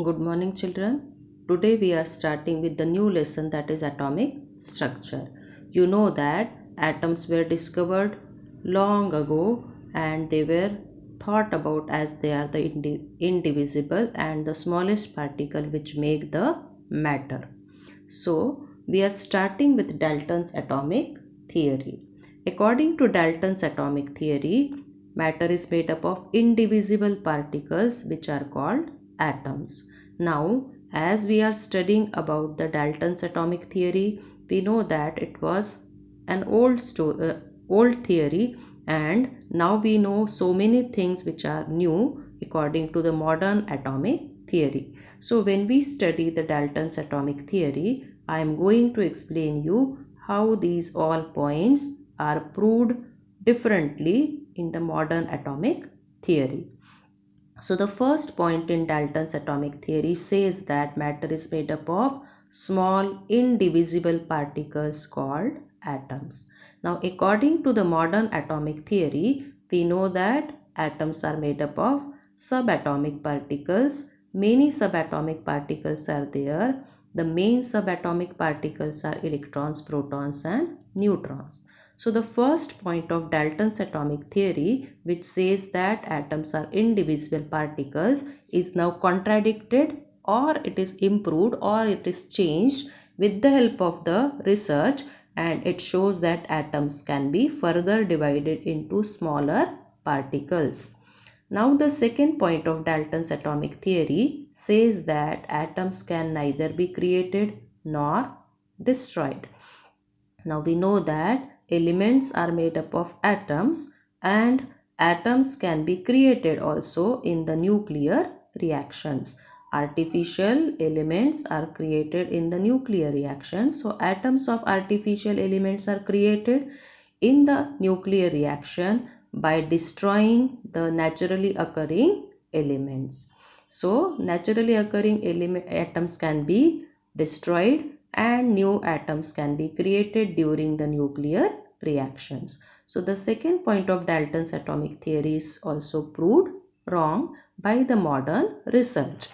Good morning, children. Today we are starting with the new lesson, that is atomic structure. You know that atoms were discovered long ago and they were thought about as they are the indivisible and the smallest particle which make the matter. So we are starting with Dalton's atomic theory. According to Dalton's atomic theory, matter is made up of indivisible particles which are called atoms. Now, as we are studying about the Dalton's atomic theory, we know that it was an old theory, and now we know so many things which are new according to the modern atomic theory. So when we study the Dalton's atomic theory, I am going to explain you how these all points are proved differently in the modern atomic theory. So the first point in Dalton's atomic theory says that matter is made up of small indivisible particles called atoms. Now according to the modern atomic theory, we know that atoms are made up of subatomic particles. Many subatomic particles are there. The main subatomic particles are electrons, protons and neutrons. So the first point of Dalton's atomic theory, which says that atoms are indivisible particles, is now contradicted, or it is improved, or it is changed with the help of the research, and it shows that atoms can be further divided into smaller particles. Now the second point of Dalton's atomic theory says that atoms can neither be created nor destroyed. Now we know that elements are made up of atoms, and atoms can be created also in the nuclear reactions. Artificial elements are created in the nuclear reactions. So atoms of artificial elements are created in the nuclear reaction by destroying the naturally occurring elements. So naturally occurring atoms can be destroyed and new atoms can be created during the nuclear reactions. So the second point of Dalton's atomic theory is also proved wrong by the modern research.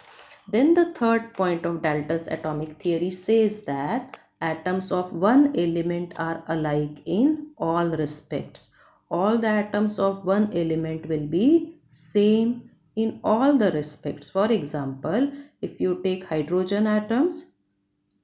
Then the third point of Dalton's atomic theory says that atoms of one element are alike in all respects. All the atoms of one element will be same in all the respects. For example, if you take hydrogen atoms,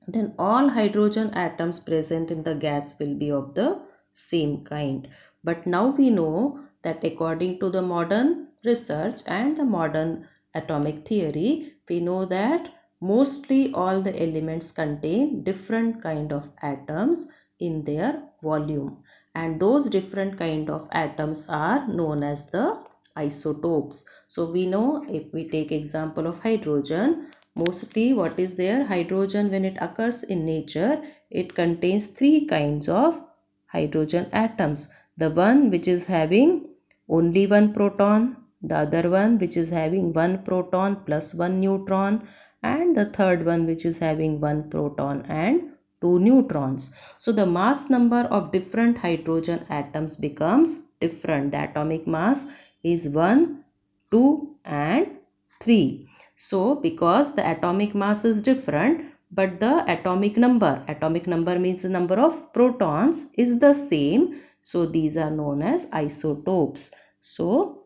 then all hydrogen atoms present in the gas will be of the same kind. But now we know that according to the modern research and the modern atomic theory, we know that mostly all the elements contain different kind of atoms in their volume, and those different kind of atoms are known as the isotopes. So we know, if we take example of hydrogen, mostly what is there, hydrogen when it occurs in nature, it contains three kinds of hydrogen atoms. The one which is having only one proton, the other one which is having one proton plus one neutron, and the third one which is having one proton and two neutrons. So the mass number of different hydrogen atoms becomes different. The atomic mass is 1, 2 and 3. So because the atomic mass is different, but the atomic number means the number of protons is the same. So these are known as isotopes. So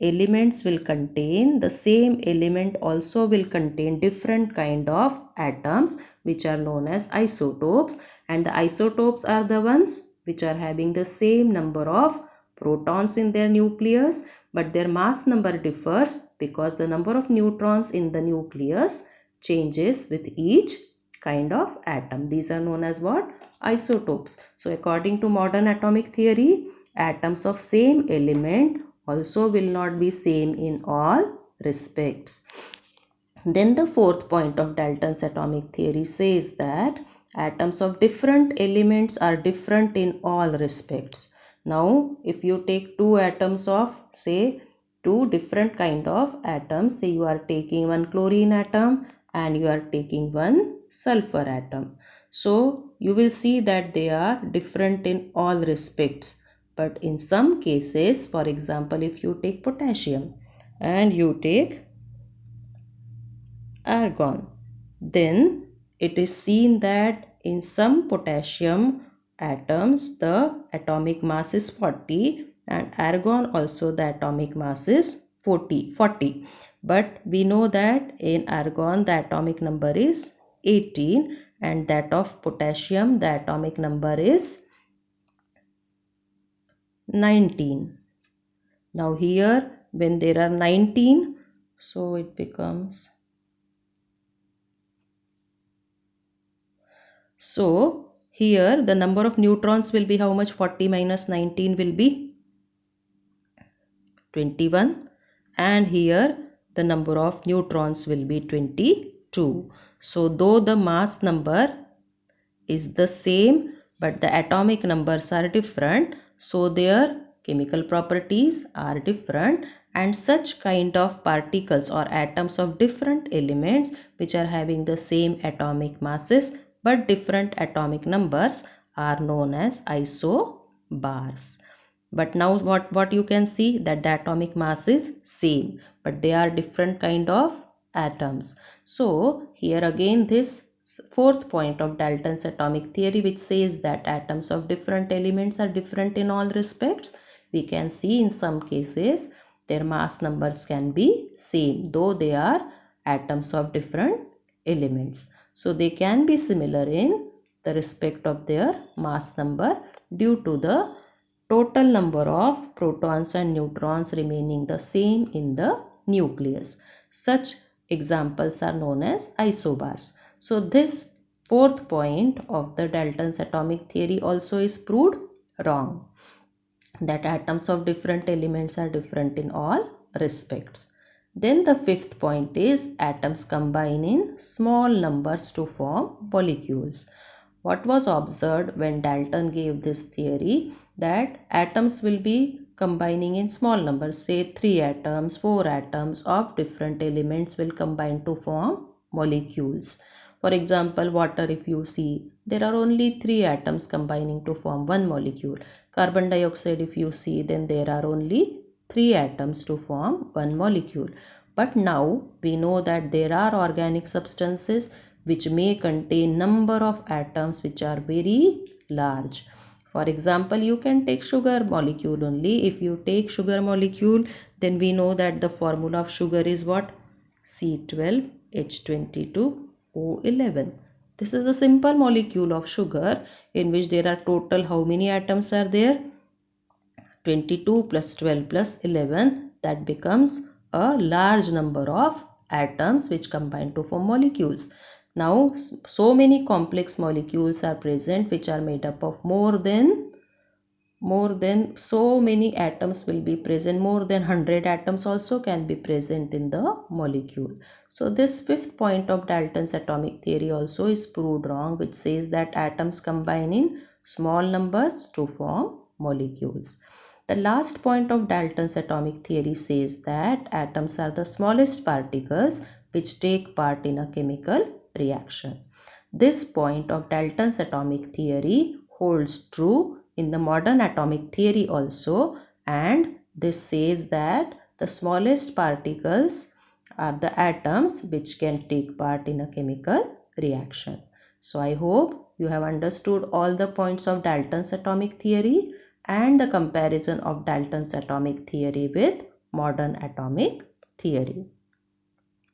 elements will contain, the same element also will contain different kind of atoms which are known as isotopes, and the isotopes are the ones which are having the same number of protons in their nucleus, but their mass number differs because the number of neutrons in the nucleus changes with each kind of atom. These are known as what? Isotopes. So according to modern atomic theory, atoms of same element also will not be same in all respects. Then the fourth point of Dalton's atomic theory says that atoms of different elements are different in all respects. Now, if you take two atoms of, say, two different kind of atoms, say you are taking one chlorine atom and you are taking one sulfur atom. So, you will see that they are different in all respects. But in some cases, for example, if you take potassium and you take argon. Then it is seen that in some potassium atoms the atomic mass is 40 and argon also the atomic mass is 40. But we know that in argon the atomic number is 18 and that of potassium the atomic number is 19. Now here when there are 19, so it becomes, so here the number of neutrons will be how much? 40 minus 19 will be 21 and here the number of neutrons will be 22. So though the mass number is the same but the atomic numbers are different, so their chemical properties are different, and such kind of particles or atoms of different elements which are having the same atomic masses but different atomic numbers are known as isobars. But now what you can see that the atomic mass is same but they are different kind of atoms. So here again this fourth point of Dalton's atomic theory, which says that atoms of different elements are different in all respects. We can see in some cases their mass numbers can be same though they are atoms of different elements. So they can be similar in the respect of their mass number due to the total number of protons and neutrons remaining the same in the nucleus. Such examples are known as isobars. So this fourth point of the Dalton's atomic theory also is proved wrong, that atoms of different elements are different in all respects. Then the fifth point is atoms combine in small numbers to form molecules. What was observed when Dalton gave this theory, that atoms will be combining in small numbers, say 3 atoms, 4 atoms of different elements will combine to form molecules. For example, water, if you see, there are only 3 atoms combining to form one molecule. Carbon dioxide, if you see, then there are only 3 atoms to form one molecule. But now we know that there are organic substances which may contain number of atoms which are very large. For example, you can take sugar molecule only. If you take sugar molecule, then we know that the formula of sugar is what? C12H22O11. This is a simple molecule of sugar in which there are total how many atoms are there? 22 plus 12 plus 11, that becomes a large number of atoms which combine to form molecules. Now so many complex molecules are present which are made up of more than so many atoms will be present, more than 100 atoms also can be present in the molecule. So this fifth point of Dalton's atomic theory also is proved wrong, which says that atoms combine in small numbers to form molecules. The last point of Dalton's atomic theory says that atoms are the smallest particles which take part in a chemical reaction. This point of Dalton's atomic theory holds true in the modern atomic theory also, and this says that the smallest particles are the atoms which can take part in a chemical reaction. So I hope you have understood all the points of Dalton's atomic theory and the comparison of Dalton's atomic theory with modern atomic theory.